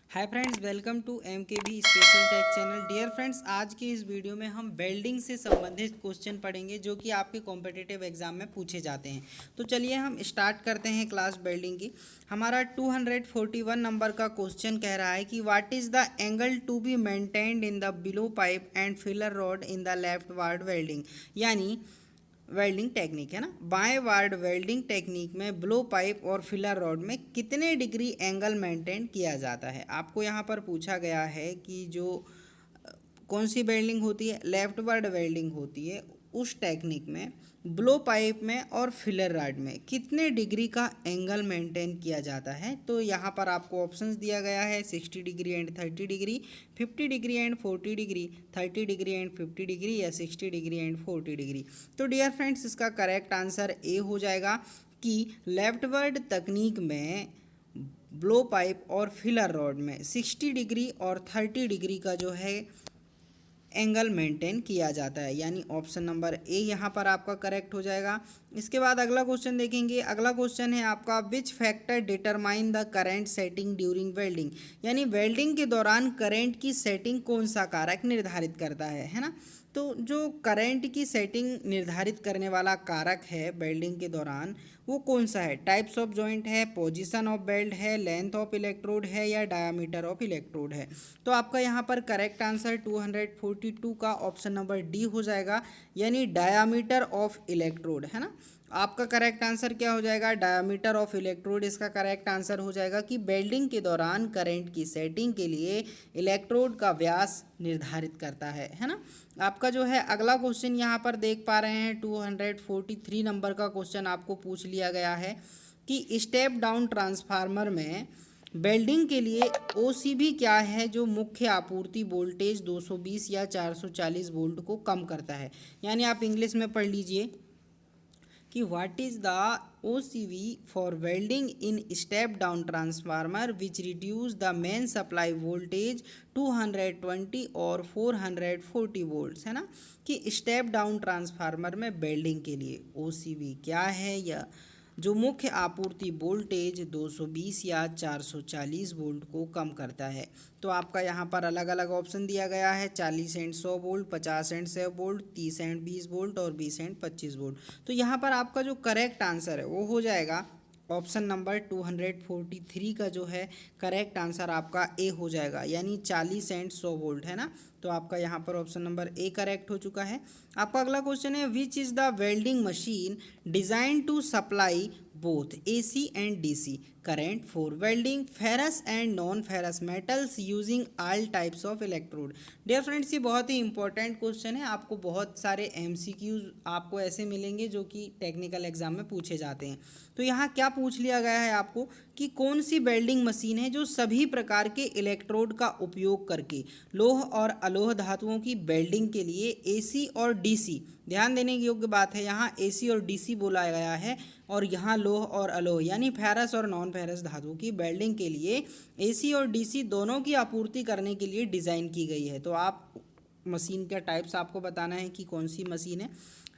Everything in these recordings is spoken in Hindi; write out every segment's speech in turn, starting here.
Hi friends, welcome to M K B special tech channel. Dear friends, आज के इस वीडियो में हम वेल्डिंग से संबंधित क्वेश्चन पढ़ेंगे जो कि आपके कॉम्पिटिटिव एग्जाम में पूछे जाते हैं। तो चलिए हम स्टार्ट करते हैं क्लास वेल्डिंग की। हमारा 241 नंबर का क्वेश्चन कह रहा है कि what is the angle to be maintained in the below pipe and filler rod in the leftward welding, यानी वेल्डिंग टेक्निक है ना। बाएं वार्ड वेल्डिंग टेक्निक में ब्लो पाइप और फिलर रॉड में कितने डिग्री एंगल मेंटेन किया जाता है। आपको यहाँ पर पूछा गया है कि जो कौन सी वेल्डिंग होती है, लेफ्ट वर्ड वेल्डिंग होती है, उस टेक्निक में ब्लो पाइप में और फिलर रॉड में कितने डिग्री का एंगल मेंटेन किया जाता है। तो यहाँ पर आपको ऑप्शंस दिया गया है 60 degree and 30 degree, 50 degree and 40 degree, 30 degree and 50 degree या 60 डिग्री एंड 40 डिग्री। तो डियर फ्रेंड्स, इसका करेक्ट आंसर ए हो जाएगा कि लेफ्ट वर्ड तकनीक में ब्लो पाइप और फिलर रॉड में 60 डिग्री और 30 डिग्री का जो है एंगल मेंटेन किया जाता है, यानी ऑप्शन नंबर ए यहाँ पर आपका करेक्ट हो जाएगा। इसके बाद अगला क्वेश्चन देखेंगे। अगला क्वेश्चन है आपका which factor determine the current setting during welding, यानी वेल्डिंग के दौरान करंट की सेटिंग कौन सा कारक निर्धारित करता है ना। तो जो करंट की सेटिंग निर्धारित करने वाला कारक है वेल्डिंग के दौरान, वो कौन सा है। टाइप्स ऑफ जॉइंट है, पोजीशन ऑफ बेल्ट है, लेंथ ऑफ इलेक्ट्रोड है या डायामीटर ऑफ इलेक्ट्रोड है। तो आपका यहाँ पर करेक्ट आंसर 242 का ऑप्शन नंबर डी हो जाएगा, यानी डायामीटर ऑफ इलेक्ट्रोड है ना। आपका करेक्ट आंसर क्या हो जाएगा, डायामीटर ऑफ इलेक्ट्रोड इसका करेक्ट आंसर हो जाएगा कि वेल्डिंग के दौरान करंट की सेटिंग के लिए इलेक्ट्रोड का व्यास निर्धारित करता है ना। आपका जो है अगला क्वेश्चन यहाँ पर देख पा रहे हैं 243 नंबर का क्वेश्चन आपको पूछ लिया गया है कि स्टेप डाउन ट्रांसफार्मर में वेल्डिंग के लिए ओसीबी क्या है जो मुख्य आपूर्ति वोल्टेज 220 या 440 वोल्ट को कम करता है। यानी आप इंग्लिश में पढ़ लीजिए कि what is the OCV for welding in step down transformer which reduce the main supply voltage 220 और 440 वोल्ट्स, है ना। कि स्टेप डाउन ट्रांसफार्मर में वेल्डिंग के लिए OCV क्या है, या जो मुख्य आपूर्ति वोल्टेज 220 या 440 वोल्ट को कम करता है। तो आपका यहाँ पर अलग अलग ऑप्शन दिया गया है 40 and 100 volt, 50 and 100 volt, 30 and 20 volt और 20 एंड 25 वोल्ट। तो यहाँ पर आपका जो करेक्ट आंसर है वो हो जाएगा ऑप्शन नंबर 243 का जो है करेक्ट आंसर आपका ए हो जाएगा, यानी 40 एंड 100 वोल्ट है ना। तो आपका यहाँ पर ऑप्शन नंबर ए करेक्ट हो चुका है। आपका अगला क्वेश्चन है which is the welding machine design to supply both AC and DC current for welding ferrous and non ferrous metals using all types of electrode। Dear friends, ये बहुत ही इंपॉर्टेंट क्वेश्चन है। आपको बहुत सारे MCQs आपको ऐसे मिलेंगे जो कि टेक्निकल एग्जाम में पूछे जाते हैं। तो यहाँ क्या पूछ लिया गया है आपको कि कौन सी वेल्डिंग मशीन है जो सभी प्रकार के इलेक्ट्रोड का उपयोग करके लोह और अलोह धातुओं की वेल्डिंग के लिए AC और DC, ध्यान देने की योग्य बात है यहाँ AC और DC बोला गया है, और यहाँ लोह और अलोह यानी फेरस और नॉन फेरस धातु की वेल्डिंग के लिए AC और DC दोनों की आपूर्ति करने के लिए डिज़ाइन की गई है। तो आप मशीन का टाइप्स आपको बताना है कि कौन सी मशीन है।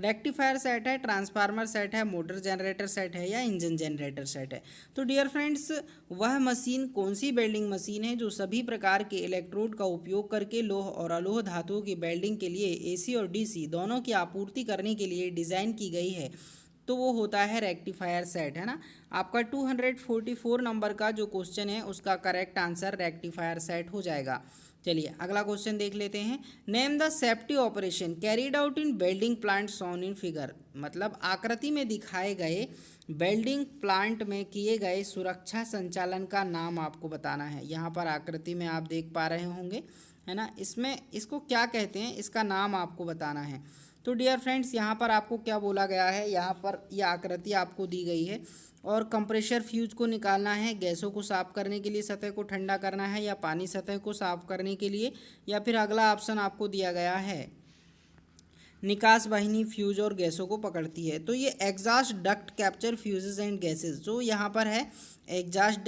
रेक्टिफायर सेट है, ट्रांसफार्मर सेट है, मोटर जनरेटर सेट है या इंजन जनरेटर सेट है। तो डियर फ्रेंड्स, वह मशीन कौन सी वेल्डिंग मशीन है जो सभी प्रकार के इलेक्ट्रोड का उपयोग करके लोह और अलोह धातुओं की वेल्डिंग के लिए AC और DC दोनों की आपूर्ति करने के लिए डिज़ाइन की गई है। तो वो होता है रेक्टिफायर सेट, है ना। आपका 244 नंबर का जो क्वेश्चन है उसका करेक्ट आंसर रेक्टिफायर सेट हो जाएगा। चलिए अगला क्वेश्चन देख लेते हैं। Name the safety operation carried out in welding plant shown in figure, मतलब आकृति में दिखाए गए वेल्डिंग प्लांट में किए गए सुरक्षा संचालन का नाम आपको बताना है। यहाँ पर आकृति में आप देख पा रहे होंगे, है ना। इसमें इसको क्या कहते हैं, इसका नाम आपको बताना है। तो डियर फ्रेंड्स, यहाँ पर आपको क्या बोला गया है, यहाँ पर यह आकृति आपको दी गई है और कंप्रेशर फ्यूज को निकालना है, गैसों को साफ करने के लिए सतह को ठंडा करना है, या पानी सतह को साफ करने के लिए, या फिर अगला ऑप्शन आपको दिया गया है निकास वाहिनी फ्यूज और गैसों को पकड़ती है। तो ये exhaust duct capture fuses and gases, जो यहाँ पर है एग्जॉस्ट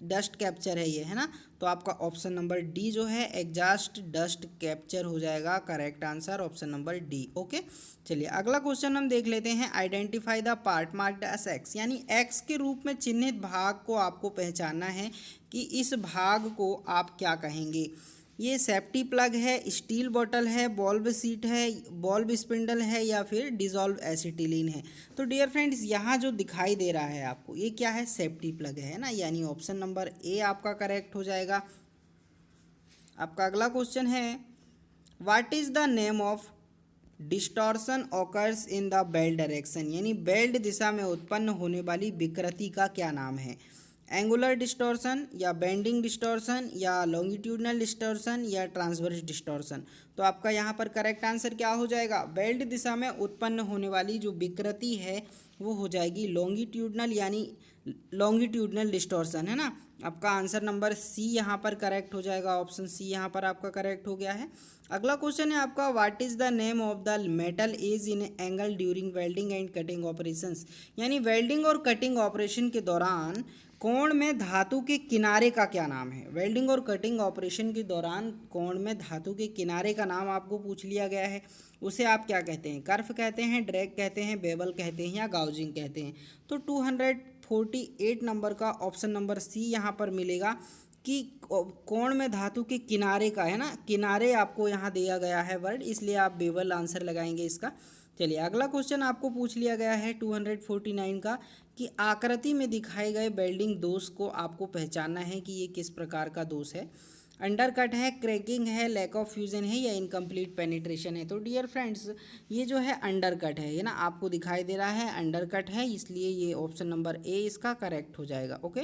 डस्ट कैप्चर है ये, है ना। तो आपका ऑप्शन नंबर डी जो है एग्जॉस्ट डस्ट कैप्चर हो जाएगा, correct answer option number D. Okay, चलिए अगला क्वेश्चन हम देख लेते हैं। Identify the part marked S x, यानी एक्स के रूप में चिन्हित भाग को आपको पहचानना है कि इस भाग को आप क्या कहेंगे। ये सेफ्टी प्लग है, स्टील बॉटल है, बॉल्ब सीट है, बॉल्ब स्पिंडल है या फिर डिजॉल्व एसिटिलीन है। तो डियर फ्रेंड्स यहाँ जो दिखाई दे रहा है आपको ये क्या है, सेफ्टी प्लग है ना, यानी ऑप्शन नंबर ए आपका करेक्ट हो जाएगा। आपका अगला क्वेश्चन है what is the name of distortion occurs in the belt direction, यानी बेल्ट दिशा में उत्पन्न होने वाली विकृति का क्या नाम है। एंगुलर डिस्टॉर्शन या बेंडिंग डिस्टॉर्शन या लॉन्गिट्यूडनल डिस्टॉर्शन या ट्रांसवर्स डिस्टॉर्शन। तो आपका यहाँ पर करेक्ट आंसर क्या हो जाएगा, बेल्ट दिशा में उत्पन्न होने वाली जो विकृति है वो हो जाएगी लॉन्गिट्यूडनल, यानी लॉन्गिट्यूडनल डिस्टॉर्शन, है ना। आपका आंसर नंबर सी यहाँ पर करेक्ट हो जाएगा, ऑप्शन सी यहाँ पर आपका करेक्ट हो गया है। अगला क्वेश्चन है आपका what is the name of the metal edge in angle during welding and cutting operations, यानी वेल्डिंग और कटिंग ऑपरेशन के दौरान कोण में धातु के किनारे का क्या नाम है। वेल्डिंग और कटिंग ऑपरेशन के दौरान कोण में धातु के किनारे का नाम आपको पूछ लिया गया है, उसे आप क्या कहते हैं, कर्व कहते हैं, ड्रैग कहते हैं, बेवल कहते हैं या गाउजिंग कहते हैं। तो 248 नंबर का ऑप्शन नंबर सी यहाँ पर मिलेगा कि कोण में धातु के किनारे का, है ना, किनारे आपको यहाँ दिया गया है वर्ड, इसलिए आप बेवल आंसर लगाएंगे इसका। चलिए अगला क्वेश्चन आपको पूछ लिया गया है 249 का कि आकृति में दिखाए गए वेल्डिंग दोष को आपको पहचानना है कि ये किस प्रकार का दोष है। अंडरकट है, क्रैकिंग है, लैक ऑफ फ्यूजन है या इनकम्प्लीट पेनिट्रेशन है। तो डियर फ्रेंड्स ये जो है अंडरकट है ना, आपको दिखाई दे रहा है अंडरकट है, इसलिए ये ऑप्शन नंबर ए इसका करेक्ट हो जाएगा। ओके,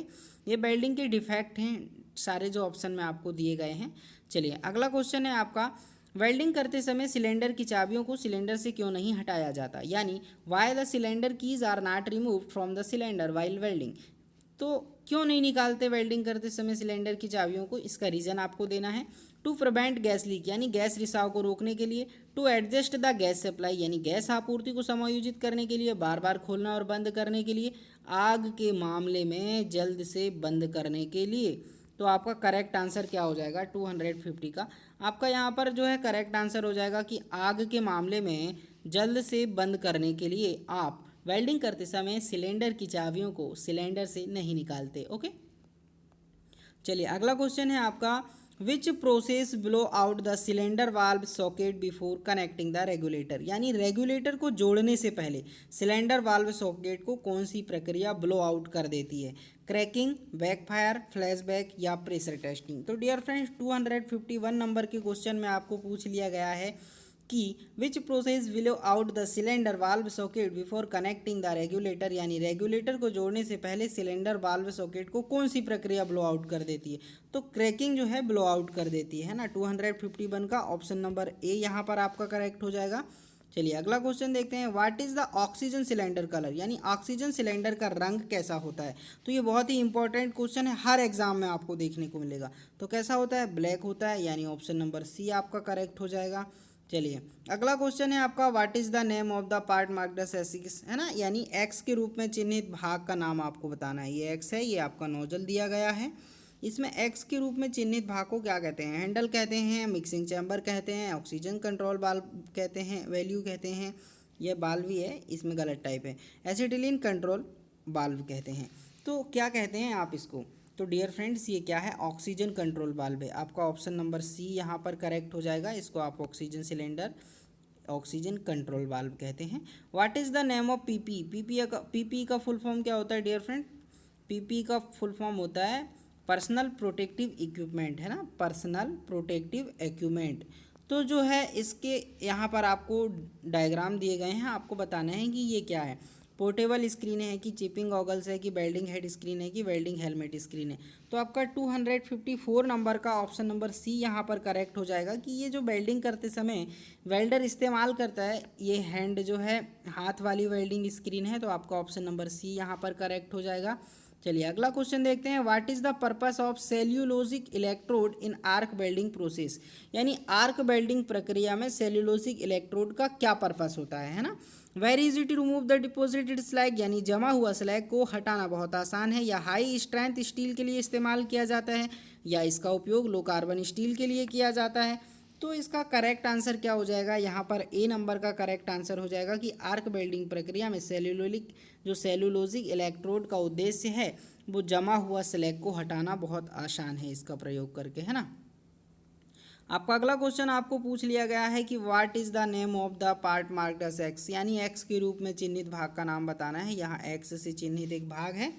ये वेल्डिंग के डिफेक्ट हैं सारे जो ऑप्शन में आपको दिए गए हैं। चलिए अगला क्वेश्चन है आपका वेल्डिंग करते समय सिलेंडर की चाबियों को सिलेंडर से क्यों नहीं हटाया जाता, यानी why the cylinder keys are not remove from the cylinder while welding. तो क्यों नहीं निकालते वेल्डिंग करते समय सिलेंडर की चाबियों को, इसका रीज़न आपको देना है। टू प्रिवेंट गैस लीक, यानी गैस रिसाव को रोकने के लिए। To adjust the gas supply, यानी गैस आपूर्ति को समायोजित करने के लिए, बार बार खोलना और बंद करने के लिए। आग के मामले में जल्द से बंद करने के लिए। तो आपका करेक्ट आंसर क्या हो जाएगा 250 का, आपका यहाँ पर जो है करेक्ट आंसर हो जाएगा कि आग के मामले में जल्द से बंद करने के लिए आप वेल्डिंग करते समय सिलेंडर की चाबियों को सिलेंडर से नहीं निकालते। ओके, चलिए अगला क्वेश्चन है आपका which process blow out the cylinder valve socket before connecting the regulator, यानी रेगुलेटर को जोड़ने से पहले सिलेंडर वाल्व सॉकेट को कौन सी प्रक्रिया ब्लो आउट कर देती है। क्रैकिंग, बैकफायर, फ्लैशबैक या प्रेशर टेस्टिंग। तो डियर फ्रेंड्स 251 नंबर के क्वेश्चन में आपको पूछ लिया गया है कि which process willow out the cylinder valve socket before connecting the regulator, यानी रेगुलेटर को जोड़ने से पहले सिलेंडर वाल्व सॉकेट को कौन सी प्रक्रिया ब्लो आउट कर देती है। तो क्रैकिंग जो है ब्लो आउट कर देती है ना। 251 का ऑप्शन नंबर ए यहाँ पर आपका करेक्ट हो जाएगा। चलिए अगला क्वेश्चन देखते हैं what is the oxygen cylinder colour, यानी ऑक्सीजन सिलेंडर का रंग कैसा होता है। तो ये बहुत ही इंपॉर्टेंट क्वेश्चन है, हर एग्जाम में आपको देखने को मिलेगा। तो कैसा होता है, ब्लैक होता है, यानी ऑप्शन नंबर सी आपका करेक्ट हो जाएगा। चलिए अगला क्वेश्चन है आपका what is the name of the part marked S x, है ना, यानी एक्स के रूप में चिन्हित भाग का नाम आपको बताना है। ये एक्स है, ये आपका नोजल दिया गया है, इसमें एक्स के रूप में चिन्हित भाग को क्या कहते हैं, हैंडल कहते हैं, मिक्सिंग चैम्बर कहते हैं, ऑक्सीजन कंट्रोल बाल्व कहते हैं, वैल्यू कहते हैं, यह बाल्व ही है, इसमें गलत टाइप है, एसिटिलीन कंट्रोल बाल्व कहते हैं। तो क्या कहते हैं आप इसको, तो डियर फ्रेंड्स ये क्या है, ऑक्सीजन कंट्रोल बाल्व है। आपका ऑप्शन नंबर सी यहाँ पर करेक्ट हो जाएगा, इसको आप ऑक्सीजन सिलेंडर ऑक्सीजन कंट्रोल बाल्व कहते हैं। What is the name of PP, PP का फुल फॉर्म क्या होता है डियर फ्रेंड, पीपी का फुल फॉर्म होता है पर्सनल प्रोटेक्टिव इक्विपमेंट, है ना, पर्सनल प्रोटेक्टिव इक्विपमेंट। तो जो है इसके यहाँ पर आपको डायग्राम दिए गए हैं, आपको बताना है कि ये क्या है, पोर्टेबल स्क्रीन है कि चिपिंग गॉगल्स है कि वेल्डिंग हेड स्क्रीन है कि वेल्डिंग हेलमेट स्क्रीन है। तो आपका 254 नंबर का ऑप्शन नंबर सी यहाँ पर करेक्ट हो जाएगा कि ये जो वेल्डिंग करते समय वेल्डर इस्तेमाल करता है, ये हैंड जो है हाथ वाली वेल्डिंग स्क्रीन है। तो आपका ऑप्शन नंबर सी यहाँ पर करेक्ट हो जाएगा। चलिए अगला क्वेश्चन देखते हैं। What is the purpose of cellulosic electrode in arc welding process, यानी आर्क वेल्डिंग प्रक्रिया में सेल्यूलोजिक इलेक्ट्रोड का क्या पर्पस होता है ना। Very easy to remove the deposited slag, यानी जमा हुआ स्लैग को हटाना बहुत आसान है, या हाई स्ट्रेंथ स्टील के लिए इस्तेमाल किया जाता है, या इसका उपयोग लो कार्बन स्टील के लिए किया जाता है। तो इसका करेक्ट आंसर क्या हो जाएगा, यहाँ पर ए नंबर का करेक्ट आंसर हो जाएगा कि आर्क वेल्डिंग प्रक्रिया में सेल्यूलोजिक इलेक्ट्रोड का उद्देश्य है वो जमा हुआ स्लैग को हटाना बहुत आसान है इसका प्रयोग करके, है ना। आपका अगला क्वेश्चन आपको पूछ लिया गया है कि what is the name of the part marked as X, यानी एक्स के रूप में चिन्हित भाग का नाम बताना है। यहाँ एक्स से चिन्हित एक भाग है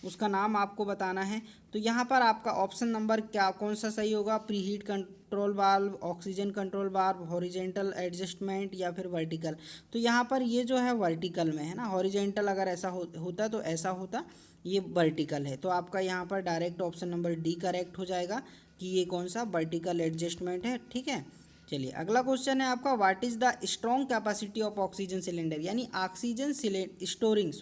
उसका नाम आपको बताना है। तो यहाँ पर आपका ऑप्शन नंबर क्या कौन सा सही होगा, preheat control valve, oxygen control valve, horizontal adjustment या फिर वर्टिकल। तो यहाँ पर ये जो है वर्टिकल में है ना, हॉरिजेंटल अगर ऐसा होता तो ऐसा होता, ये वर्टिकल है। तो आपका यहाँ पर direct option number D correct हो जाएगा कि ये कौन सा वर्टिकल एडजस्टमेंट है, ठीक है। चलिए अगला क्वेश्चन है आपका, what is the strong capacity of oxygen cylinder, यानी oxygen storing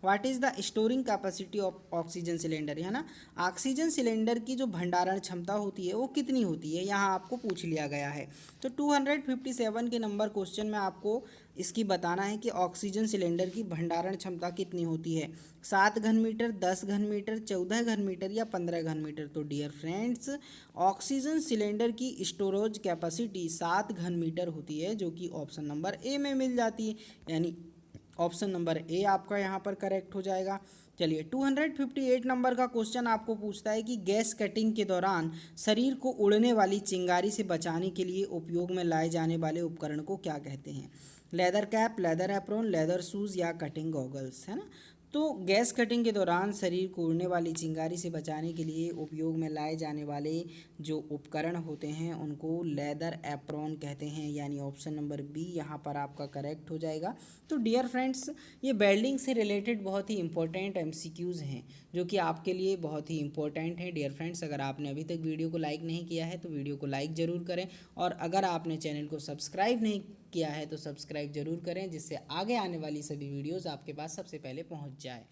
what is the storing capacity of oxygen cylinder, है ना। ऑक्सीजन सिलेंडर की जो भंडारण क्षमता होती है वो कितनी होती है, यहाँ आपको पूछ लिया गया है। तो 257 के नंबर क्वेश्चन में आपको इसकी बताना है कि ऑक्सीजन सिलेंडर की भंडारण क्षमता कितनी होती है, 7 घन मीटर, 10 घन मीटर, 14 घन मीटर या 15 घन मीटर। तो डियर फ्रेंड्स, ऑक्सीजन सिलेंडर की स्टोरेज कैपेसिटी 7 घन मीटर होती है, जो कि ऑप्शन नंबर ए में मिल जाती है, यानी ऑप्शन नंबर ए आपका यहाँ पर करेक्ट हो जाएगा। चलिए 258 नंबर का क्वेश्चन आपको पूछता है कि गैस कटिंग के दौरान शरीर को उड़ने वाली चिंगारी से बचाने के लिए उपयोग में लाए जाने वाले उपकरण को क्या कहते हैं, leather cap, leather apron, leather shoes या कटिंग गॉगल्स, है ना। तो गैस कटिंग के दौरान शरीर को उड़ने वाली चिंगारी से बचाने के लिए उपयोग में लाए जाने वाले जो उपकरण होते हैं उनको लेदर एप्रोन कहते हैं, यानी ऑप्शन नंबर बी यहाँ पर आपका करेक्ट हो जाएगा। तो डियर फ्रेंड्स, ये वेल्डिंग से रिलेटेड बहुत ही इंपॉर्टेंट एमसीक्यूज़ हैं जो कि आपके लिए बहुत ही इंपॉर्टेंट है। डियर फ्रेंड्स, अगर आपने अभी तक वीडियो को लाइक नहीं किया है तो वीडियो को लाइक ज़रूर करें, और अगर आपने चैनल को सब्सक्राइब नहीं किया है तो सब्सक्राइब जरूर करें, जिससे आगे आने वाली सभी वीडियोस आपके पास सबसे पहले पहुंच जाए।